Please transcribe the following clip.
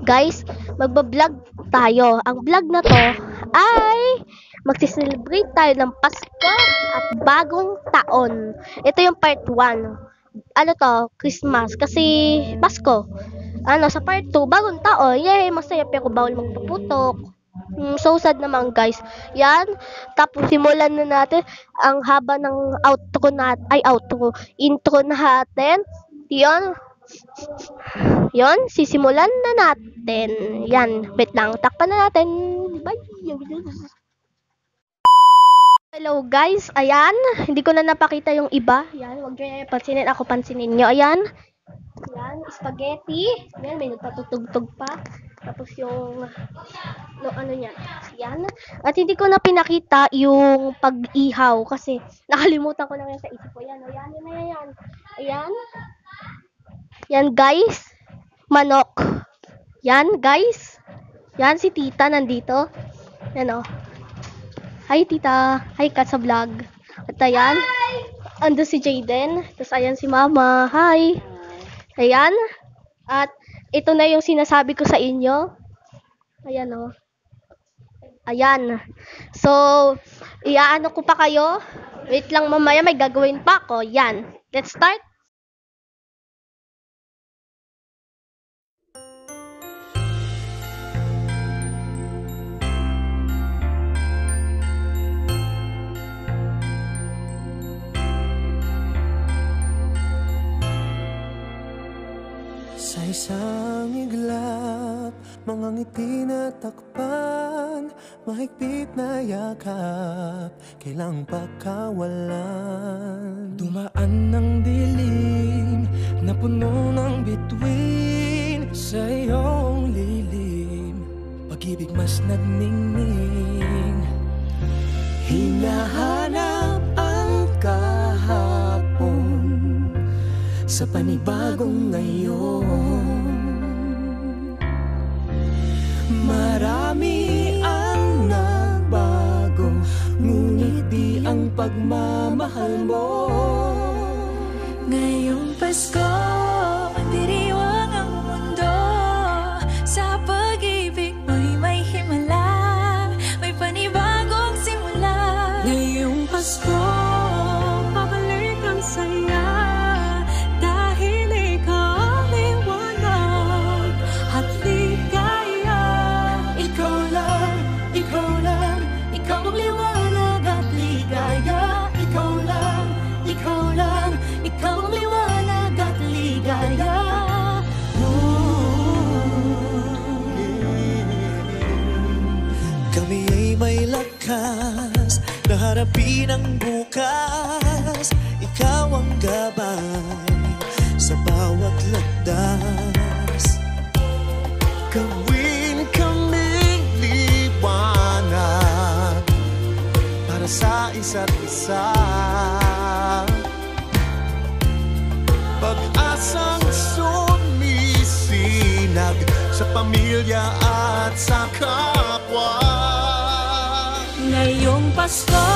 Guys, magbablog tayo. Ang vlog na to ay magsi-celebrate tayo ng Pasko at bagong taon. Ito yung part 1. Ano to? Christmas. Kasi Pasko. Sa part 2, bagong taon. Yay, masaya pero bawal magpuputok. So sad naman guys. Yan. Tapos simulan na natin ang haba ng intro natin. Yon, sisimulan na natin. Yan, wait lang, takpan na natin. Bye. Hello guys, ayan, hindi ko na napakita yung iba. Yan, wag nyo na pansinin, ako pansinin nyo. Ayan, yan, spaghetti. Yan, may nagpatutugtog pa. Tapos yung, ano niya, yan. At hindi ko na pinakita yung pag-ihaw kasi nakalimutan ko na yan sa isip ko. Yan, ayan, yan. Ayan. Yan guys, manok. Yan guys. Yan si tita nandito. Yan Hi tita. Hi ka sa vlog. At ayan. Ando si Jaden. Tapos ayan si mama. Hi. Ayan. At ito na yung sinasabi ko sa inyo. Ayan Ayan. So, iaano ko pa kayo. Wait lang mamaya may gagawin pa ako. Yan. Let's start. Sa isang iglap, mga ngiti na takpan, mahigpit na yakap, kailang pakawalan. Dumaan ng dilim na puno ng bituin, sa iyong lilim, pag-ibig mas nagningning. Hinahanap ang kahapon sa panibagong ngayon. Marami ang nagbago, ngunit di ang pagmamahal mo. Ngayong Pasko, diriwang ang mundo. Sa pag-ibig mo'y may himala, may panibagong simula. Ngayong Pasko, pabalik ang saya, dahil ikaw ang liwanag at ligaya. Ikaw lang, ikaw lang, ikaw ang liwanag at ligaya. Ikaw lang, ikaw lang, ikaw ang liwanag at ligaya. Kami ay may lakas na harapin ang bukas. Ikaw ang gabay sa bawat landas. Gawin kaming liwanag para sa isa't isa. Pag-asang sumisinag sa pamilya at sa kapwa. Ngayong Pasko,